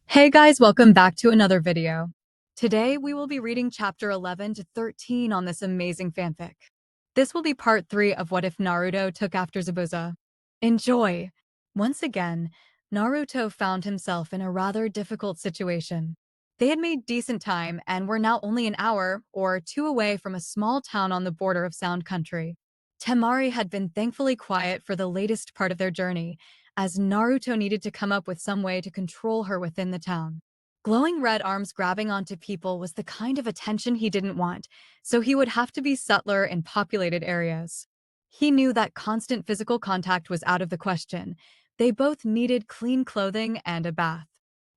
Hey guys, welcome back to another video. Today we will be reading chapter 11 to 13 on this amazing fanfic. This will be part 3 of What If Naruto Took After Zabuza. Enjoy! Once again, Naruto found himself in a rather difficult situation. They had made decent time and were now only an hour or two away from a small town on the border of Sound Country. Temari had been thankfully quiet for the latest part of their journey, as Naruto needed to come up with some way to control her within the town. Glowing red arms grabbing onto people was the kind of attention he didn't want, so he would have to be subtler in populated areas. He knew that constant physical contact was out of the question. They both needed clean clothing and a bath.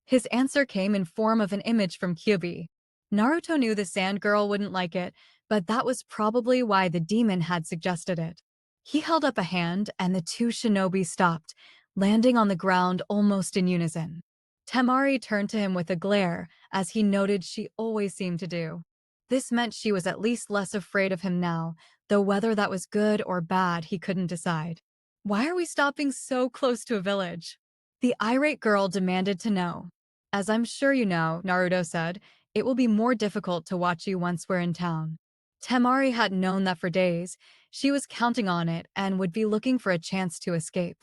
His answer came in form of an image from Kyubi. Naruto knew the sand girl wouldn't like it, but that was probably why the demon had suggested it. He held up a hand, and the two shinobi stopped, landing on the ground almost in unison. Temari turned to him with a glare, as he noted she always seemed to do. This meant she was at least less afraid of him now, though whether that was good or bad he couldn't decide. Why are we stopping so close to a village? The irate girl demanded to know. As I'm sure you know, Naruto said, it will be more difficult to watch you once we're in town. Temari had known that for days. She was counting on it and would be looking for a chance to escape.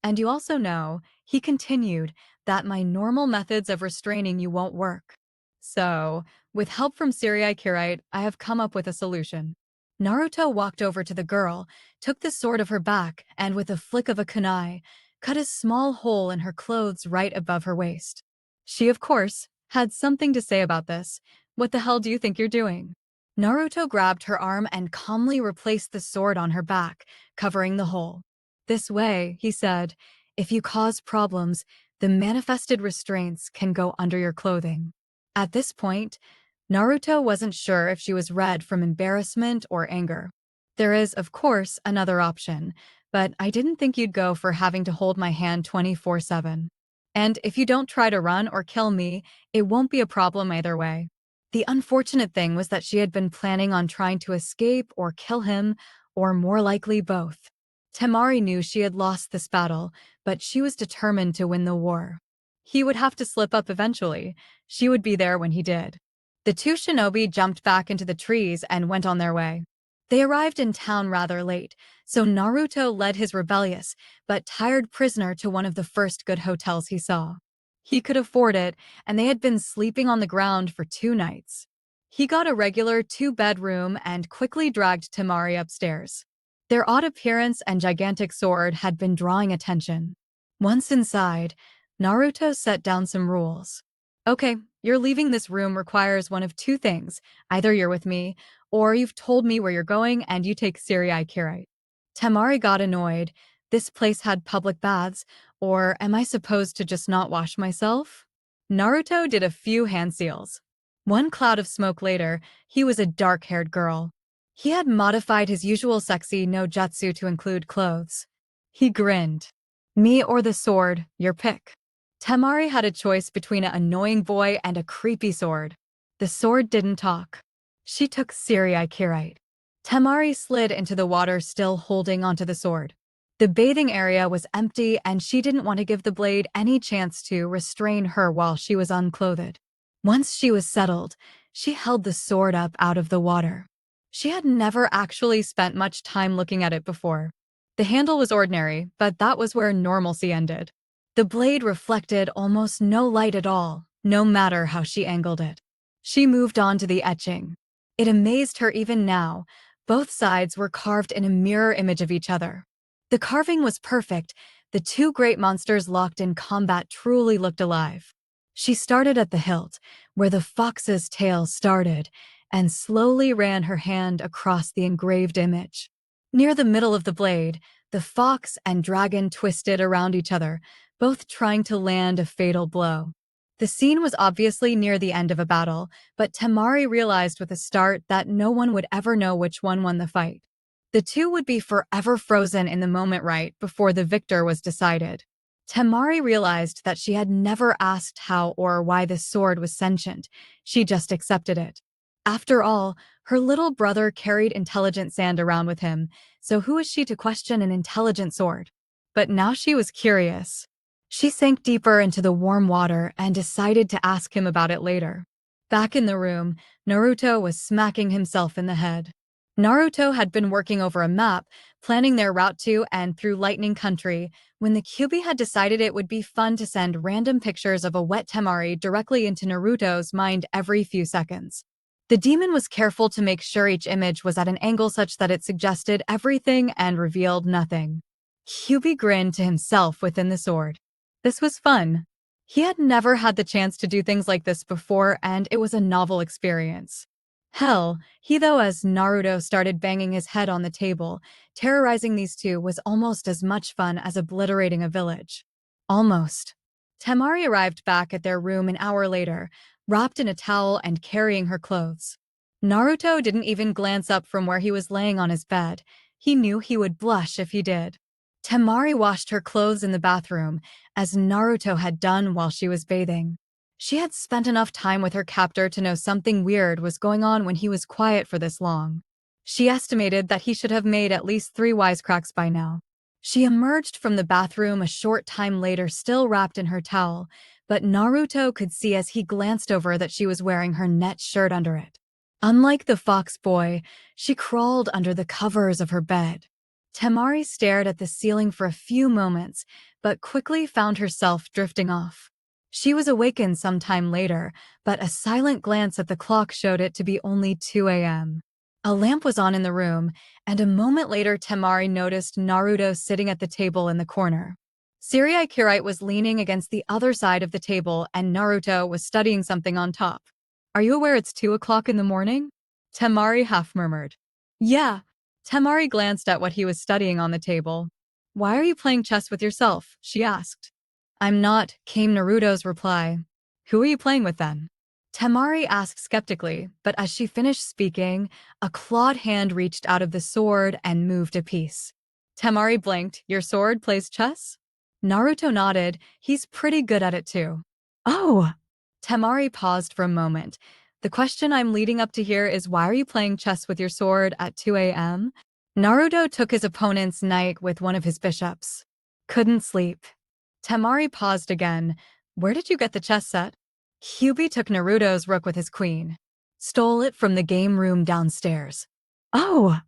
And you also know, he continued, that my normal methods of restraining you won't work. So, with help from Sirai Kirite, I have come up with a solution. Naruto walked over to the girl, took the sword of her back, and with a flick of a kunai, cut a small hole in her clothes right above her waist. She, of course, had something to say about this. What the hell do you think you're doing? Naruto grabbed her arm and calmly replaced the sword on her back, covering the hole. This way, he said, if you cause problems, the manifested restraints can go under your clothing. At this point, Naruto wasn't sure if she was red from embarrassment or anger. There is, of course, another option, but I didn't think you'd go for having to hold my hand 24/7. And if you don't try to run or kill me, it won't be a problem either way. The unfortunate thing was that she had been planning on trying to escape or kill him, or more likely both. Temari knew she had lost this battle, but she was determined to win the war. He would have to slip up eventually. She would be there when he did. The two shinobi jumped back into the trees and went on their way. They arrived in town rather late, so Naruto led his rebellious but tired prisoner to one of the first good hotels he saw. He could afford it, and they had been sleeping on the ground for 2 nights. He got a regular two-bedroom and quickly dragged Temari upstairs. Their odd appearance and gigantic sword had been drawing attention. Once inside, Naruto set down some rules. Okay, your leaving this room requires one of two things. Either you're with me, or you've told me where you're going and you take Sirai Kirite. Temari got annoyed. This place had public baths, or am I supposed to just not wash myself? Naruto did a few hand seals. One cloud of smoke later, he was a dark-haired girl. He had modified his usual sexy no jutsu to include clothes. He grinned. Me or the sword, your pick. Temari had a choice between an annoying boy and a creepy sword. The sword didn't talk. She took Sirai Kirite. Temari slid into the water still holding onto the sword. The bathing area was empty and she didn't want to give the blade any chance to restrain her while she was unclothed. Once she was settled, she held the sword up out of the water. She had never actually spent much time looking at it before. The handle was ordinary, but that was where normalcy ended. The blade reflected almost no light at all, no matter how she angled it. She moved on to the etching. It amazed her even now. Both sides were carved in a mirror image of each other. The carving was perfect. The two great monsters locked in combat truly looked alive. She started at the hilt, where the fox's tail started, and slowly ran her hand across the engraved image. Near the middle of the blade, the fox and dragon twisted around each other, both trying to land a fatal blow. The scene was obviously near the end of a battle, but Temari realized with a start that no one would ever know which one won the fight. The two would be forever frozen in the moment right before the victor was decided. Temari realized that she had never asked how or why the sword was sentient. She just accepted it. After all, her little brother carried intelligent sand around with him, so who is she to question an intelligent sword? But now she was curious. She sank deeper into the warm water and decided to ask him about it later. Back in the room, Naruto was smacking himself in the head. Naruto had been working over a map, planning their route to and through Lightning Country, when the Kyuubi had decided it would be fun to send random pictures of a wet temari directly into Naruto's mind every few seconds. The demon was careful to make sure each image was at an angle such that it suggested everything and revealed nothing. Kyuubi grinned to himself within the sword. This was fun. He had never had the chance to do things like this before, and it was a novel experience. Hell, he though as Naruto started banging his head on the table, terrorizing these two was almost as much fun as obliterating a village. Almost. Temari arrived back at their room an hour later, wrapped in a towel and carrying her clothes. Naruto didn't even glance up from where he was laying on his bed. He knew he would blush if he did. Temari washed her clothes in the bathroom, as Naruto had done while she was bathing. She had spent enough time with her captor to know something weird was going on when he was quiet for this long. She estimated that he should have made at least 3 wisecracks by now. She emerged from the bathroom a short time later still wrapped in her towel, but Naruto could see as he glanced over that she was wearing her net shirt under it. Unlike the fox boy, she crawled under the covers of her bed. Temari stared at the ceiling for a few moments, but quickly found herself drifting off. She was awakened some time later, but a silent glance at the clock showed it to be only 2 a.m. A lamp was on in the room, and a moment later Temari noticed Naruto sitting at the table in the corner. Sirai Kirite was leaning against the other side of the table, and Naruto was studying something on top. "Are you aware it's 2 o'clock in the morning?" Temari half murmured. "Yeah." Temari glanced at what he was studying on the table. "Why are you playing chess with yourself?" she asked. "I'm not," came Naruto's reply. "Who are you playing with then?" Temari asked skeptically, but as she finished speaking, a clawed hand reached out of the sword and moved a piece. Temari blinked. "Your sword plays chess?" Naruto nodded. "He's pretty good at it too." "Oh!" Temari paused for a moment. "The question I'm leading up to here is why are you playing chess with your sword at 2 a.m.? Naruto took his opponent's knight with one of his bishops. Couldn't sleep. Temari paused again. "Where did you get the chess set?" Kyuubi took Naruto's rook with his queen. Stole it from the game room downstairs. "Oh!"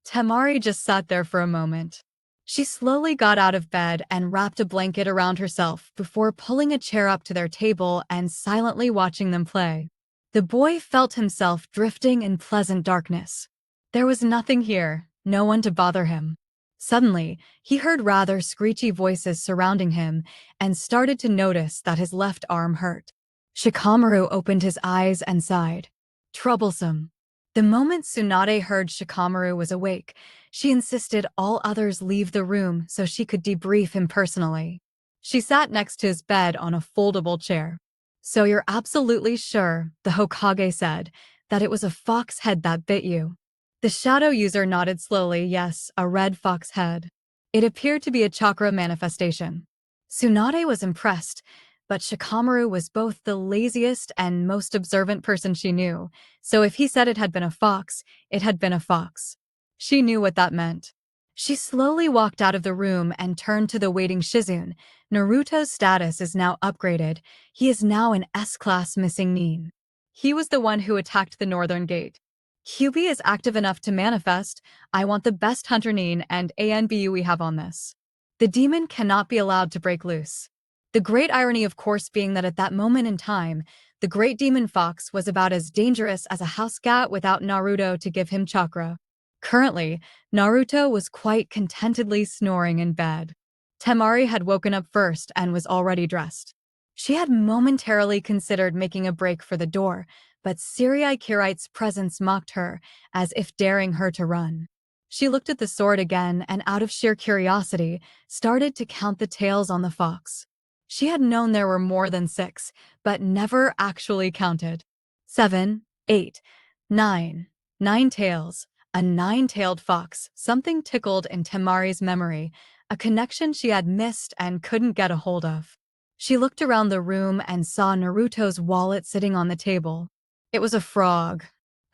Temari just sat there for a moment. She slowly got out of bed and wrapped a blanket around herself before pulling a chair up to their table and silently watching them play. The boy felt himself drifting in pleasant darkness. There was nothing here, no one to bother him. Suddenly, he heard rather screechy voices surrounding him and started to notice that his left arm hurt. Shikamaru opened his eyes and sighed. Troublesome. The moment Tsunade heard Shikamaru was awake, she insisted all others leave the room so she could debrief him personally. She sat next to his bed on a foldable chair. "So you're absolutely sure," the Hokage said, "that it was a fox head that bit you?" The shadow user nodded slowly. "Yes, a red fox head. It appeared to be a chakra manifestation." Tsunade was impressed, but Shikamaru was both the laziest and most observant person she knew, so if he said it had been a fox, it had been a fox. She knew what that meant. She slowly walked out of the room and turned to the waiting Shizune. "Naruto's status is now upgraded. He is now an S-class missing nin. He was the one who attacked the northern gate. Kyuubi is active enough to manifest. I want the best hunter nin and ANBU we have on this. The demon cannot be allowed to break loose." The great irony, of course, being that at that moment in time, the great demon fox was about as dangerous as a house cat without Naruto to give him chakra. Currently, Naruto was quite contentedly snoring in bed. Temari had woken up first and was already dressed. She had momentarily considered making a break for the door, but Sirai Kirite's presence mocked her, as if daring her to run. She looked at the sword again and, out of sheer curiosity, started to count the tails on the fox. She had known there were more than 6, but never actually counted. 7, 8, 9. 9 tails. A 9-tailed fox. Something tickled in Temari's memory, a connection she had missed and couldn't get a hold of. She looked around the room and saw Naruto's wallet sitting on the table. It was a frog.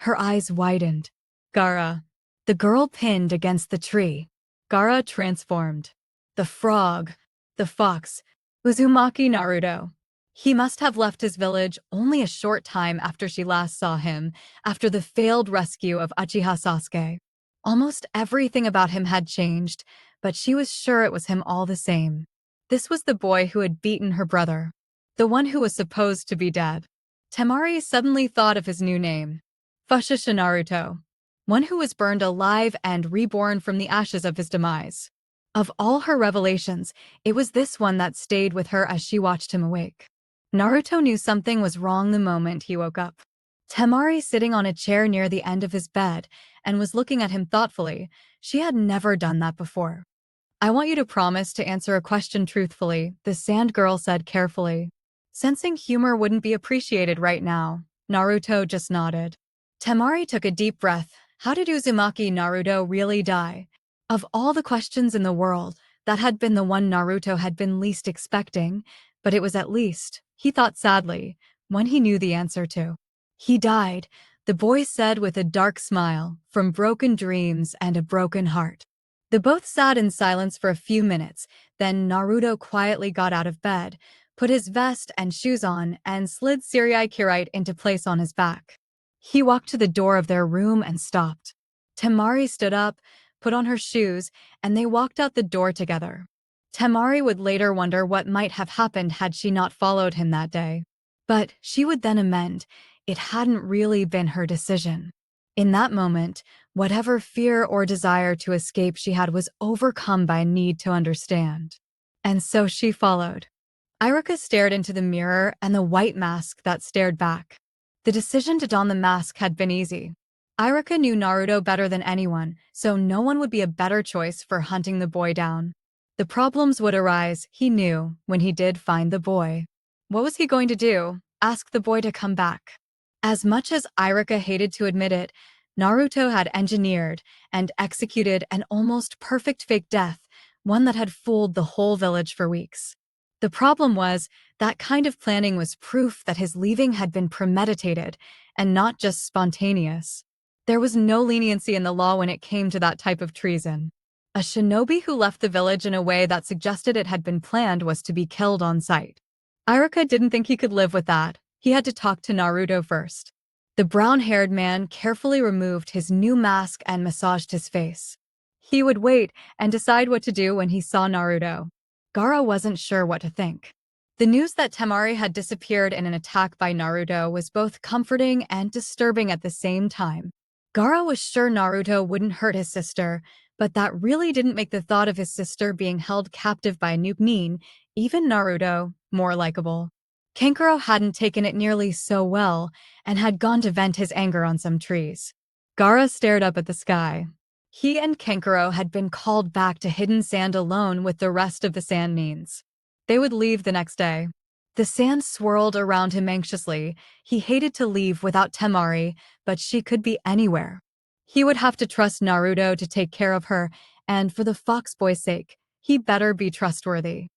Her eyes widened. Gaara. The girl pinned against the tree. Gaara transformed. The frog. The fox. Uzumaki Naruto. He must have left his village only a short time after she last saw him, after the failed rescue of Uchiha Sasuke. Almost everything about him had changed, but she was sure it was him all the same. This was the boy who had beaten her brother, the one who was supposed to be dead. Temari suddenly thought of his new name, Fushigi Naruto, one who was burned alive and reborn from the ashes of his demise. Of all her revelations, it was this one that stayed with her as she watched him awake. Naruto knew something was wrong the moment he woke up. Temari sitting on a chair near the end of his bed and was looking at him thoughtfully. She had never done that before. I want you to promise to answer a question truthfully, the sand girl said carefully. Sensing humor wouldn't be appreciated right now, Naruto just nodded. Temari took a deep breath. How did Uzumaki Naruto really die? Of all the questions in the world, that had been the one Naruto had been least expecting, but it was at least, he thought sadly, one he knew the answer to. He died, the boy said with a dark smile, from broken dreams and a broken heart. They both sat in silence for a few minutes, then Naruto quietly got out of bed, put his vest and shoes on, and slid Siriai Kirite into place on his back. He walked to the door of their room and stopped. Temari stood up, put on her shoes, and they walked out the door together. Temari would later wonder what might have happened had she not followed him that day. But she would then amend, it hadn't really been her decision. In that moment, whatever fear or desire to escape she had was overcome by a need to understand. And so she followed. Iruka stared into the mirror and the white mask that stared back. The decision to don the mask had been easy. Iruka knew Naruto better than anyone, so no one would be a better choice for hunting the boy down. The problems would arise, he knew, when he did find the boy. What was he going to do? Ask the boy to come back. As much as Iruka hated to admit it, Naruto had engineered and executed an almost perfect fake death, one that had fooled the whole village for weeks. The problem was, that kind of planning was proof that his leaving had been premeditated and not just spontaneous. There was no leniency in the law when it came to that type of treason. A shinobi who left the village in a way that suggested it had been planned was to be killed on sight. Iruka didn't think he could live with that. He had to talk to Naruto first. The brown-haired man carefully removed his new mask and massaged his face. He would wait and decide what to do when he saw Naruto. Gaara wasn't sure what to think. The news that Temari had disappeared in an attack by Naruto was both comforting and disturbing at the same time. Gaara was sure Naruto wouldn't hurt his sister, but that really didn't make the thought of his sister being held captive by a Nuke even Naruto, more likable. Kankuro hadn't taken it nearly so well and had gone to vent his anger on some trees. Gaara stared up at the sky. He and Kankuro had been called back to Hidden Sand alone with the rest of the Sand Nines. They would leave the next day. The sand swirled around him anxiously. He hated to leave without Temari, but she could be anywhere. He would have to trust Naruto to take care of her, and for the fox boy's sake, he better be trustworthy.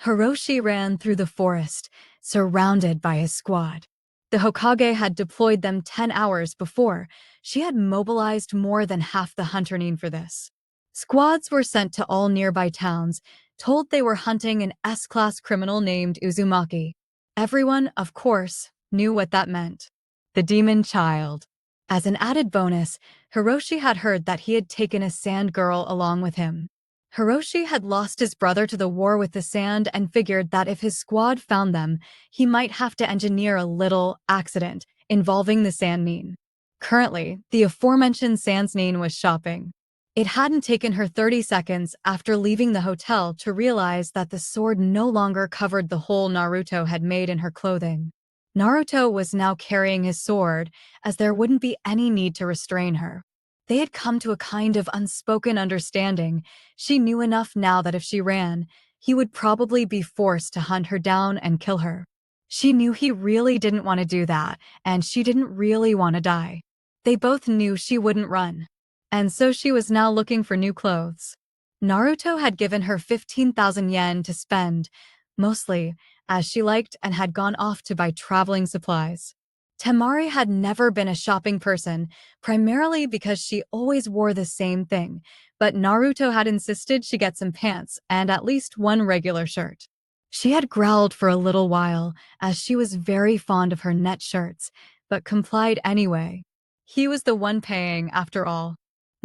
Hiroshi ran through the forest, surrounded by his squad. The Hokage had deployed them 10 hours before. She had mobilized more than half the hunter for this. Squads were sent to all nearby towns, told they were hunting an S-class criminal named Uzumaki. Everyone, of course, knew what that meant. The demon child. As an added bonus, Hiroshi had heard that he had taken a sand girl along with him. Hiroshi had lost his brother to the war with the sand and figured that if his squad found them, he might have to engineer a little accident involving the Sand Nin. Currently, the aforementioned Sand Nin was shopping. It hadn't taken her 30 seconds after leaving the hotel to realize that the sword no longer covered the hole Naruto had made in her clothing. Naruto was now carrying his sword, as there wouldn't be any need to restrain her. They had come to a kind of unspoken understanding. She knew enough now that if she ran, he would probably be forced to hunt her down and kill her. She knew he really didn't want to do that, and she didn't really want to die. They both knew she wouldn't run. And so she was now looking for new clothes. Naruto had given her 15,000 yen to spend, mostly, as she liked and had gone off to buy traveling supplies. Temari had never been a shopping person, primarily because she always wore the same thing, but Naruto had insisted she get some pants and at least one regular shirt. She had growled for a little while, as she was very fond of her net shirts, but complied anyway. He was the one paying, after all.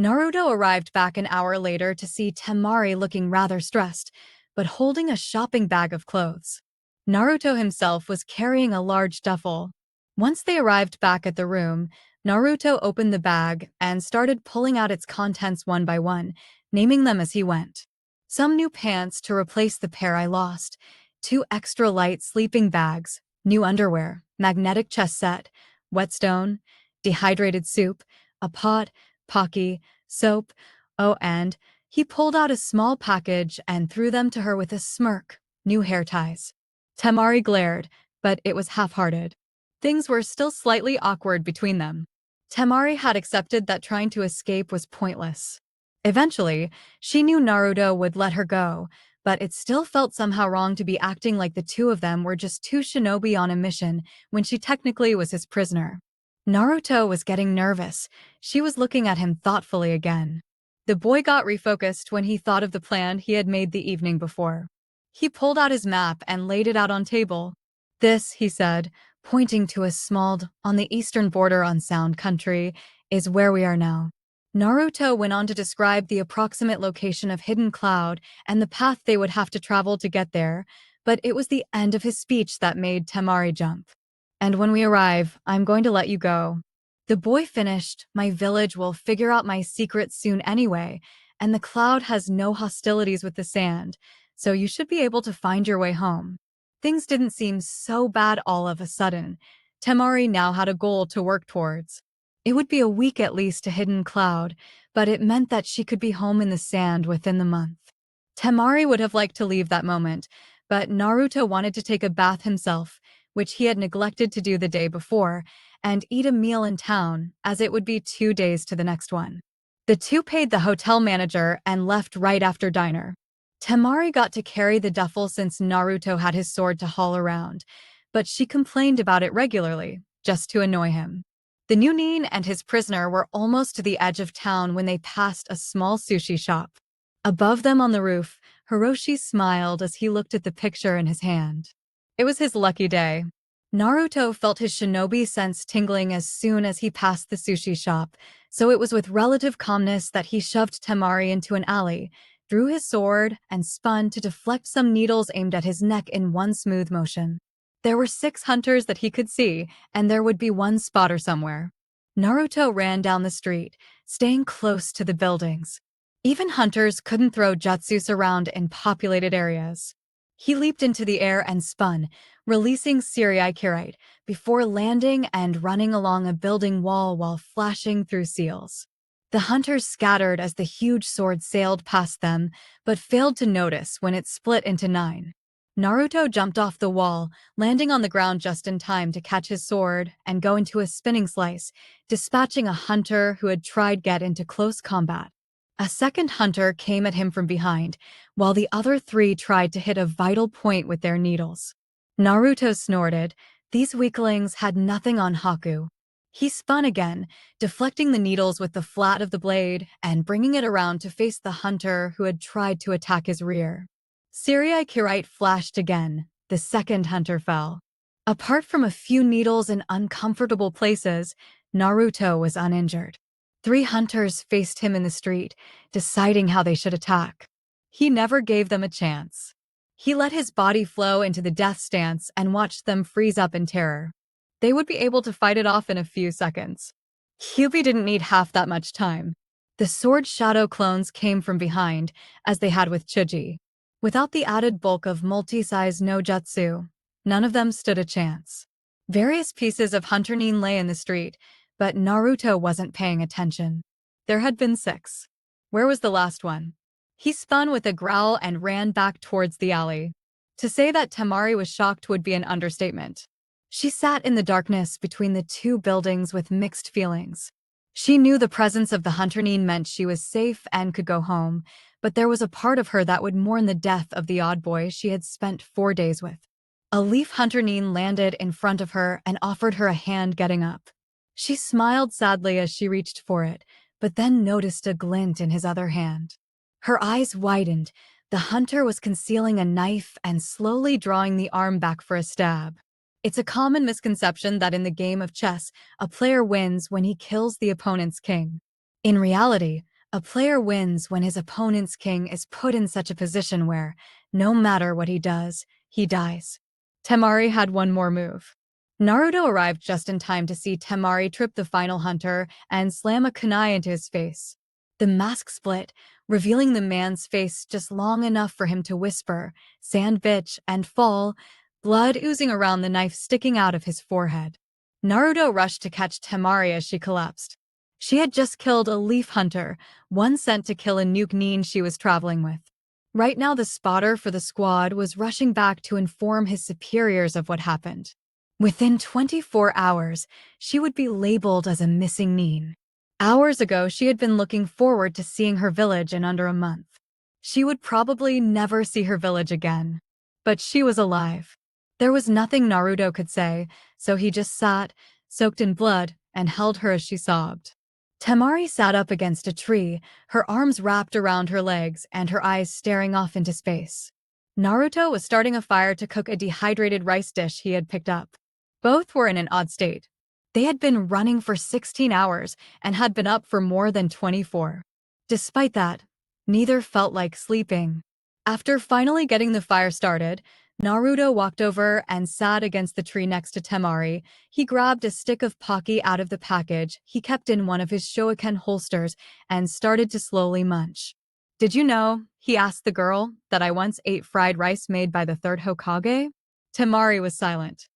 Naruto arrived back an hour later to see Temari looking rather stressed, but holding a shopping bag of clothes. Naruto himself was carrying a large duffel. Once they arrived back at the room, Naruto opened the bag and started pulling out its contents one by one, naming them as he went. Some new pants to replace the pair I lost, 2 extra light sleeping bags, new underwear, magnetic chess set, whetstone, dehydrated soup, a pot, pocky, soap, oh, and he pulled out a small package and threw them to her with a smirk, new hair ties. Temari glared, but it was half-hearted. Things were still slightly awkward between them. Temari had accepted that trying to escape was pointless. Eventually, she knew Naruto would let her go, but it still felt somehow wrong to be acting like the two of them were just two shinobi on a mission when she technically was his prisoner. Naruto was getting nervous. She was looking at him thoughtfully again. The boy got refocused when he thought of the plan he had made the evening before. He pulled out his map and laid it out on table. This, he said, pointing to a small on the eastern border on Sound Country, is where we are now. Naruto went on to describe the approximate location of Hidden Cloud and the path they would have to travel to get there, but it was the end of his speech that made Temari jump. And when we arrive, I'm going to let you go. The boy finished, my village will figure out my secret soon anyway, and the cloud has no hostilities with the sand, so you should be able to find your way home. Things didn't seem so bad all of a sudden. Temari now had a goal to work towards. It would be a week at least to Hidden Cloud, but it meant that she could be home in the sand within the month. Temari would have liked to leave that moment, but Naruto wanted to take a bath himself, which he had neglected to do the day before, and eat a meal in town, as it would be 2 days to the next one. The two paid the hotel manager and left right after diner. Temari got to carry the duffel since Naruto had his sword to haul around, but she complained about it regularly, just to annoy him. The new Nin and his prisoner were almost to the edge of town when they passed a small sushi shop. Above them on the roof, Hiroshi smiled as he looked at the picture in his hand. It was his lucky day. Naruto felt his shinobi sense tingling as soon as he passed the sushi shop, so it was with relative calmness that he shoved Temari into an alley, drew his sword, and spun to deflect some needles aimed at his neck in one smooth motion. There were 6 hunters that he could see, and there would be one spotter somewhere. Naruto ran down the street, staying close to the buildings. Even hunters couldn't throw jutsus around in populated areas. He leaped into the air and spun, releasing Kirite before landing and running along a building wall while flashing through seals. The hunters scattered as the huge sword sailed past them, but failed to notice when it split into 9. Naruto jumped off the wall, landing on the ground just in time to catch his sword and go into a spinning slice, dispatching a hunter who had tried get into close combat. A second hunter came at him from behind, while the other 3 tried to hit a vital point with their needles. Naruto snorted. These weaklings had nothing on Haku. He spun again, deflecting the needles with the flat of the blade and bringing it around to face the hunter who had tried to attack his rear. Kirite flashed again. The second hunter fell. Apart from a few needles in uncomfortable places, Naruto was uninjured. 3 hunters faced him in the street, deciding how they should attack. He never gave them a chance. He let his body flow into the death stance and watched them freeze up in terror. They would be able to fight it off in a few seconds. Kyuubi didn't need half that much time. The sword shadow clones came from behind, as they had with Chuji. Without the added bulk of multi-size no jutsu, none of them stood a chance. Various pieces of Hunter Nin lay in the street, but Naruto wasn't paying attention. There had been 6. Where was the last one? He spun with a growl and ran back towards the alley. To say that Temari was shocked would be an understatement. She sat in the darkness between the 2 buildings with mixed feelings. She knew the presence of the Hunter Nin meant she was safe and could go home, but there was a part of her that would mourn the death of the odd boy she had spent 4 days with. A leaf Hunter Nin landed in front of her and offered her a hand getting up. She smiled sadly as she reached for it, but then noticed a glint in his other hand. Her eyes widened, The hunter was concealing a knife and slowly drawing the arm back for a stab. It's a common misconception that in the game of chess, a player wins when he kills the opponent's king. In reality, a player wins when his opponent's king is put in such a position where, no matter what he does, he dies. Temari had one more move. Naruto arrived just in time to see Temari trip the final hunter and slam a kunai into his face. The mask split, revealing the man's face just long enough for him to whisper, "Sand bitch," and fall, blood oozing around the knife sticking out of his forehead. Naruto rushed to catch Temari as she collapsed. She had just killed a leaf hunter, one sent to kill a nuke nin she was traveling with. Right now, the spotter for the squad was rushing back to inform his superiors of what happened. Within 24 hours, she would be labeled as a missing nin. Hours ago, she had been looking forward to seeing her village in under a month. She would probably never see her village again. But she was alive. There was nothing Naruto could say, so he just sat, soaked in blood, and held her as she sobbed. Temari sat up against a tree, her arms wrapped around her legs and her eyes staring off into space. Naruto was starting a fire to cook a dehydrated rice dish he had picked up. Both were in an odd state. They had been running for 16 hours and had been up for more than 24. Despite that, neither felt like sleeping. After finally getting the fire started, Naruto walked over and sat against the tree next to Temari. He grabbed a stick of Pocky out of the package he kept in one of his shuriken holsters and started to slowly munch. "Did you know," he asked the girl, "that I once ate fried rice made by the third Hokage?" Temari was silent.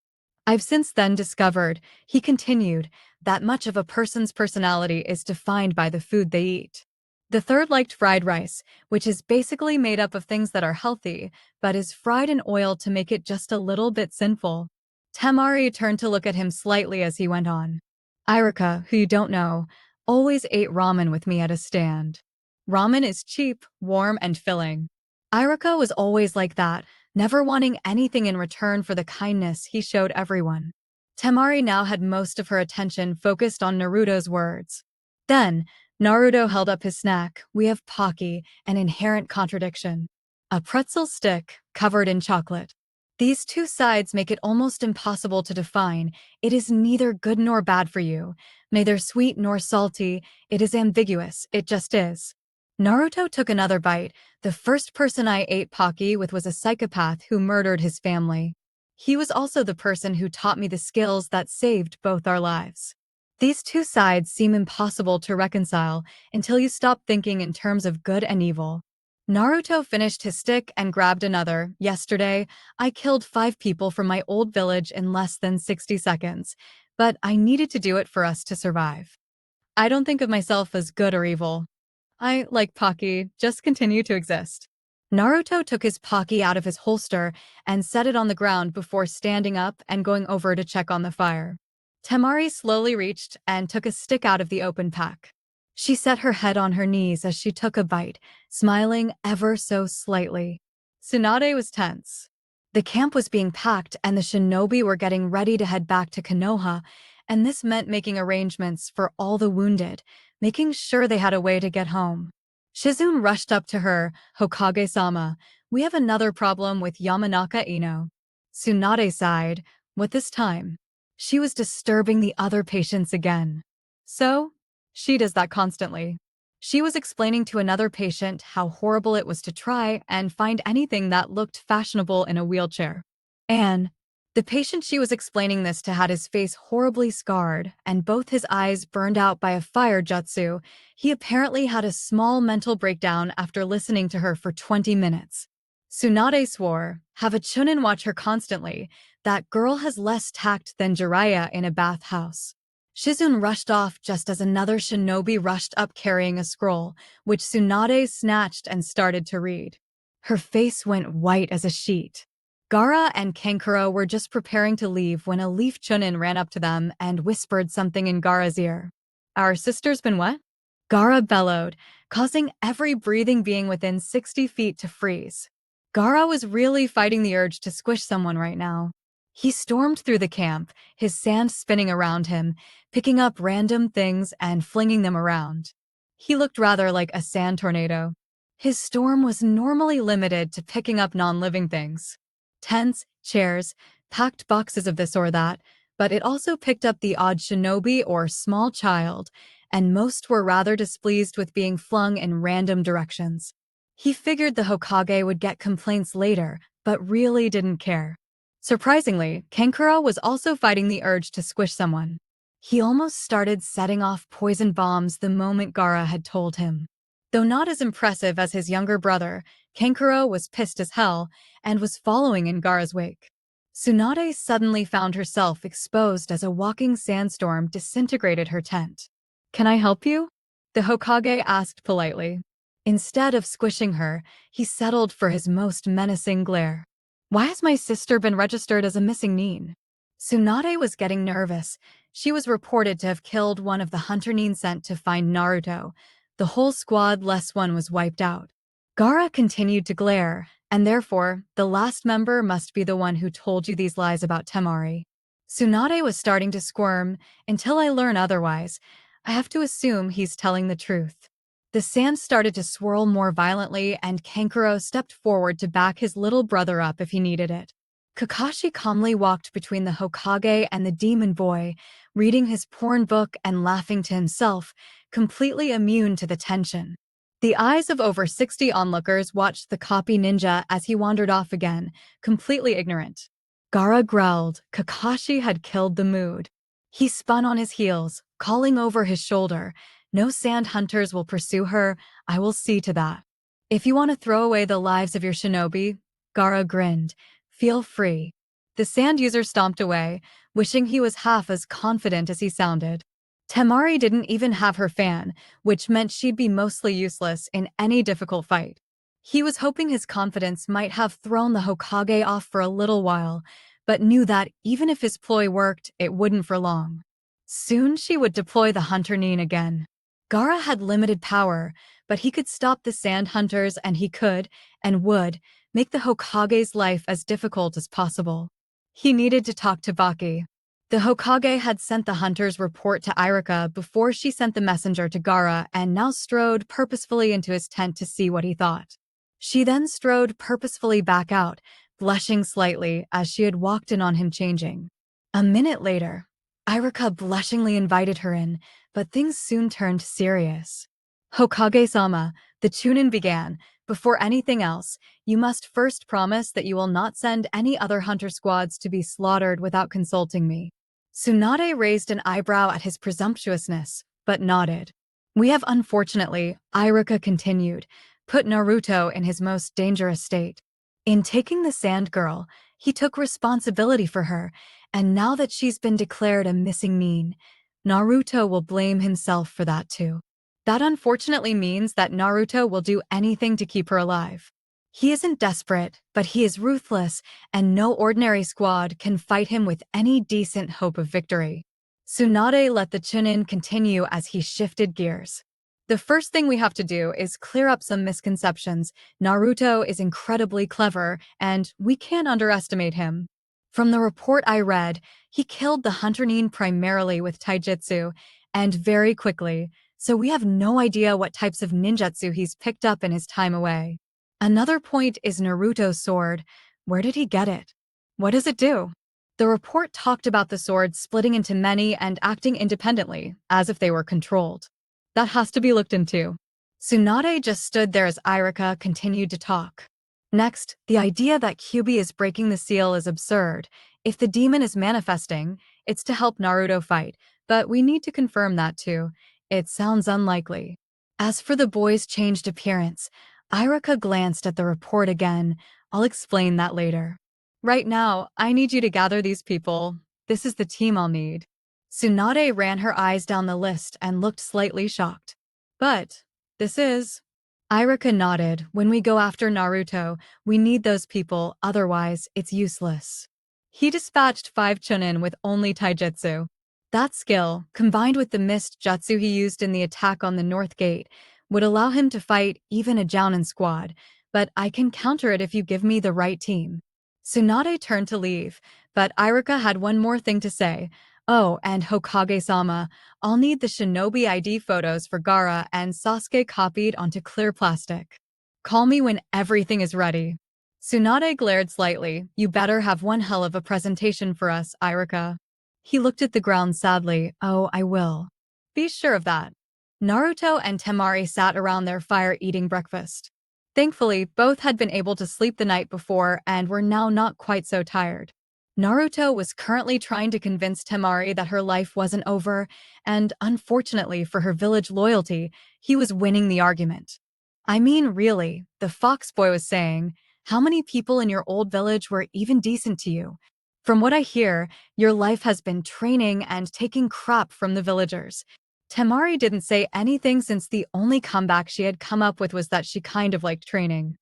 "I've since then discovered," he continued, "that much of a person's personality is defined by the food they eat. The third liked fried rice, which is basically made up of things that are healthy, but is fried in oil to make it just a little bit sinful." Temari turned to look at him slightly as he went on. "Irika, who you don't know, always ate ramen with me at a stand. Ramen is cheap, warm, and filling. Irika was always like that, never wanting anything in return for the kindness he showed everyone." Temari now had most of her attention focused on Naruto's words. Then, Naruto held up his snack. "We have Pocky, an inherent contradiction. A pretzel stick covered in chocolate. These two sides make it almost impossible to define. It is neither good nor bad for you, neither sweet nor salty. It is ambiguous. It just is." Naruto took another bite. "The first person I ate Pocky with was a psychopath who murdered his family. He was also the person who taught me the skills that saved both our lives. These two sides seem impossible to reconcile until you stop thinking in terms of good and evil." Naruto finished his stick and grabbed another. "Yesterday, I killed 5 people from my old village in less than 60 seconds, but I needed to do it for us to survive. I don't think of myself as good or evil. I, like Pocky, just continue to exist." Naruto took his Pocky out of his holster and set it on the ground before standing up and going over to check on the fire. Temari slowly reached and took a stick out of the open pack. She set her head on her knees as she took a bite, smiling ever so slightly. Tsunade was tense. The camp was being packed and the shinobi were getting ready to head back to Konoha, and this meant making arrangements for all the wounded, making sure they had a way to get home. Shizune rushed up to her. "Hokage-sama, we have another problem with Yamanaka Ino." Tsunade sighed. "What this time?" She was disturbing the other patients again. "So? She does that constantly." She was explaining to another patient how horrible it was to try and find anything that looked fashionable in a wheelchair. And the patient she was explaining this to had his face horribly scarred and both his eyes burned out by a fire jutsu. He apparently had a small mental breakdown after listening to her for 20 minutes. Tsunade swore, "Have a chunin watch her constantly. That girl has less tact than Jiraiya in a bathhouse." Shizune rushed off just as another shinobi rushed up carrying a scroll, which Tsunade snatched and started to read. Her face went white as a sheet. Gaara and Kankuro were just preparing to leave when a leaf chunin ran up to them and whispered something in Gaara's ear. "Our sister's been what?" Gaara bellowed, causing every breathing being within 60 feet to freeze. Gaara was really fighting the urge to squish someone right now. He stormed through the camp, his sand spinning around him, picking up random things and flinging them around. He looked rather like a sand tornado. His storm was normally limited to picking up non-living things. Tents, chairs, packed boxes of this or that, but it also picked up the odd shinobi or small child, and most were rather displeased with being flung in random directions. He figured the Hokage would get complaints later, but really didn't care. Surprisingly, Kankuro was also fighting the urge to squish someone. He almost started setting off poison bombs the moment Gaara had told him. Though not as impressive as his younger brother, Kankuro was pissed as hell and was following in Gaara's wake. Tsunade suddenly found herself exposed as a walking sandstorm disintegrated her tent. "Can I help you?" the Hokage asked politely. Instead of squishing her, he settled for his most menacing glare. "Why has my sister been registered as a missing nin?" Tsunade was getting nervous. She was reported to have killed one of the hunter nin sent to find Naruto. The whole squad less one was wiped out. Gaara continued to glare, and therefore, the last member must be the one who told you these lies about Temari. Tsunade was starting to squirm. "Until I learn otherwise, I have to assume he's telling the truth." The sand started to swirl more violently, and Kankuro stepped forward to back his little brother up if he needed it. Kakashi calmly walked between the Hokage and the demon boy, reading his porn book and laughing to himself, completely immune to the tension. The eyes of over 60 onlookers watched the copy ninja as he wandered off again, completely ignorant. Gaara growled. Kakashi had killed the mood. He spun on his heels, calling over his shoulder, "No sand hunters will pursue her, I will see to that." "If you want to throw away the lives of your shinobi," Gaara grinned, "feel free." The sand user stomped away, wishing he was half as confident as he sounded. Temari didn't even have her fan, which meant she'd be mostly useless in any difficult fight. He was hoping his confidence might have thrown the Hokage off for a little while, but knew that even if his ploy worked, it wouldn't for long. Soon she would deploy the hunter nin again. Gaara had limited power, but he could stop the sand hunters, and he could, and would, make the Hokage's life as difficult as possible. He needed to talk to Baki. The Hokage had sent the hunter's report to Irika before she sent the messenger to Gaara and now strode purposefully into his tent to see what he thought. She then strode purposefully back out, blushing slightly as she had walked in on him changing. A minute later, Irika blushingly invited her in, but things soon turned serious. "Hokage-sama," the Chunin began, "before anything else, you must first promise that you will not send any other hunter squads to be slaughtered without consulting me." Tsunade raised an eyebrow at his presumptuousness, but nodded. "We have unfortunately," Irika continued, "put Naruto in his most dangerous state. In taking the Sand Girl, he took responsibility for her, and now that she's been declared a missing nin, Naruto will blame himself for that too. That unfortunately means that Naruto will do anything to keep her alive. He isn't desperate, but he is ruthless, and no ordinary squad can fight him with any decent hope of victory." Tsunade let the Chunin continue as he shifted gears. "The first thing we have to do is clear up some misconceptions. Naruto is incredibly clever, and we can't underestimate him. From the report I read, he killed the hunter nin primarily with taijutsu, and very quickly, so we have no idea what types of ninjutsu he's picked up in his time away. Another point is Naruto's sword. Where did he get it? What does it do?" The report talked about the sword splitting into many and acting independently, as if they were controlled. That has to be looked into. Tsunade just stood there as Irika continued to talk. "Next, the idea that Kyuubi is breaking the seal is absurd. If the demon is manifesting, it's to help Naruto fight, but we need to confirm that too. It sounds unlikely." As for the boy's changed appearance, Irika glanced at the report again. "I'll explain that later. Right now, I need you to gather these people. This is the team I'll need." Tsunade ran her eyes down the list and looked slightly shocked. "But, this is..." Irika nodded. "When we go after Naruto, we need those people, otherwise, it's useless." He dispatched 5 Chunin with only taijutsu. That skill, combined with the mist jutsu he used in the attack on the North Gate, would allow him to fight even a Jounin squad, but I can counter it if you give me the right team. Tsunade turned to leave, but Irika had one more thing to say. "Oh, and Hokage-sama, I'll need the shinobi ID photos for Gaara and Sasuke copied onto clear plastic." Call me when everything is ready. Tsunade glared slightly. You better have one hell of a presentation for us, Irika. He looked at the ground sadly. Oh, I will. Be sure of that. Naruto and Temari sat around their fire eating breakfast. Thankfully, both had been able to sleep the night before and were now not quite so tired. Naruto was currently trying to convince Temari that her life wasn't over, and unfortunately for her village loyalty, he was winning the argument. I mean, really, the fox boy was saying, how many people in your old village were even decent to you? From what I hear, your life has been training and taking crap from the villagers. Temari didn't say anything since the only comeback she had come up with was that she kind of liked training.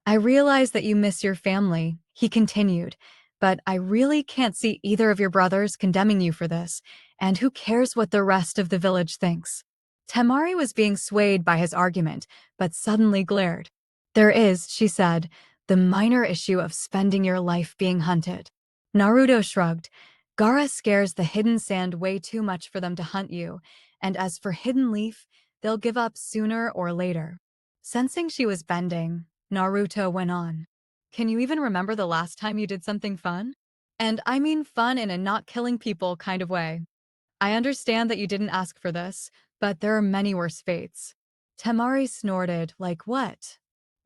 I realize that you miss your family, he continued, but I really can't see either of your brothers condemning you for this, and who cares what the rest of the village thinks? Temari was being swayed by his argument, but suddenly glared. There is, she said, the minor issue of spending your life being hunted. Naruto shrugged. Gaara scares the hidden sand way too much for them to hunt you, and as for Hidden Leaf, they'll give up sooner or later. Sensing she was bending, Naruto went on. Can you even remember the last time you did something fun? And I mean fun in a not killing people kind of way. I understand that you didn't ask for this, but there are many worse fates. Temari snorted, like what?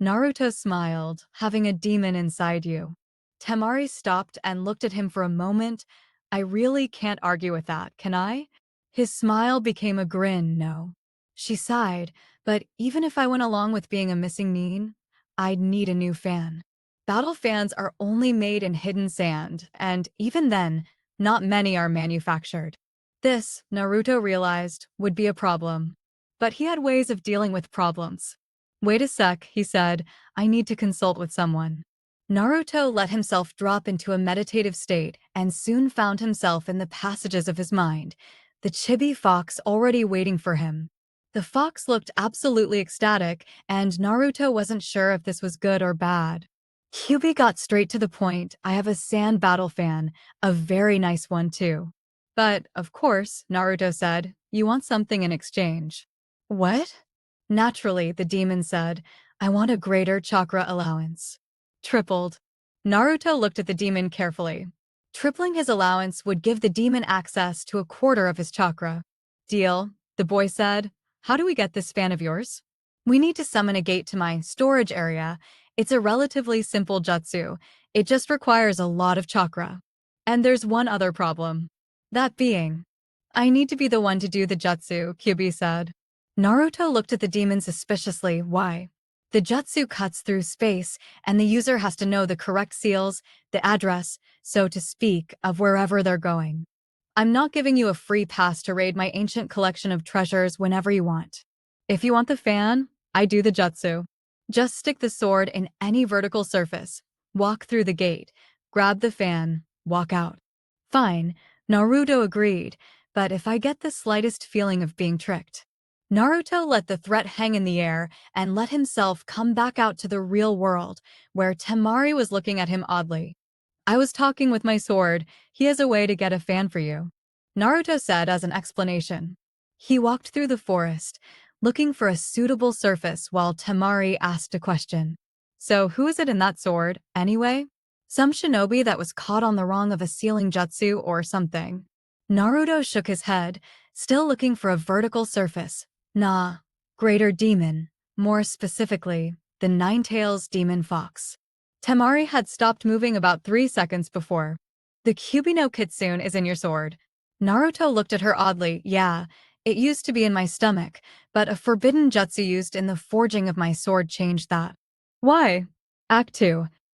Naruto smiled, having a demon inside you. Temari stopped and looked at him for a moment. I really can't argue with that, can I? His smile became a grin, no. She sighed, but even if I went along with being a missing Nin, I'd need a new fan. Battle fans are only made in hidden sand, and even then, not many are manufactured. This, Naruto realized, would be a problem. But he had ways of dealing with problems. Wait a sec, he said, I need to consult with someone. Naruto let himself drop into a meditative state and soon found himself in the passages of his mind, the chibi fox already waiting for him. The fox looked absolutely ecstatic, and Naruto wasn't sure if this was good or bad. Kyubi got straight to the point. I have a sand battle fan, a very nice one too. But, of course, Naruto said, you want something in exchange. What? Naturally, the demon said, I want a greater chakra allowance. Tripled. Naruto looked at the demon carefully. Tripling his allowance would give the demon access to a quarter of his chakra. Deal, the boy said. How do we get this fan of yours? We need to summon a gate to my storage area. It's a relatively simple jutsu. It just requires a lot of chakra. And there's one other problem. That being, I need to be the one to do the jutsu, Kyubi said. Naruto looked at the demon suspiciously. Why? The jutsu cuts through space, and the user has to know the correct seals, the address, so to speak, of wherever they're going. I'm not giving you a free pass to raid my ancient collection of treasures whenever you want. If you want the fan, I do the jutsu. Just stick the sword in any vertical surface, walk through the gate, grab the fan, walk out. Fine, Naruto agreed, but if I get the slightest feeling of being tricked. Naruto let the threat hang in the air and let himself come back out to the real world, where Temari was looking at him oddly. I was talking with my sword. He has a way to get a fan for you. Naruto said as an explanation. He walked through the forest, looking for a suitable surface while Temari asked a question. So who is it in that sword, anyway? Some shinobi that was caught on the wrong of a sealing jutsu or something. Naruto shook his head, still looking for a vertical surface. Nah, greater demon. More specifically, the Nine-Tails demon fox. Temari had stopped moving about 3 seconds before. The Kyubi no Kitsune is in your sword. Naruto looked at her oddly. Yeah, it used to be in my stomach, but a forbidden jutsu used in the forging of my sword changed that. Why? Act 2.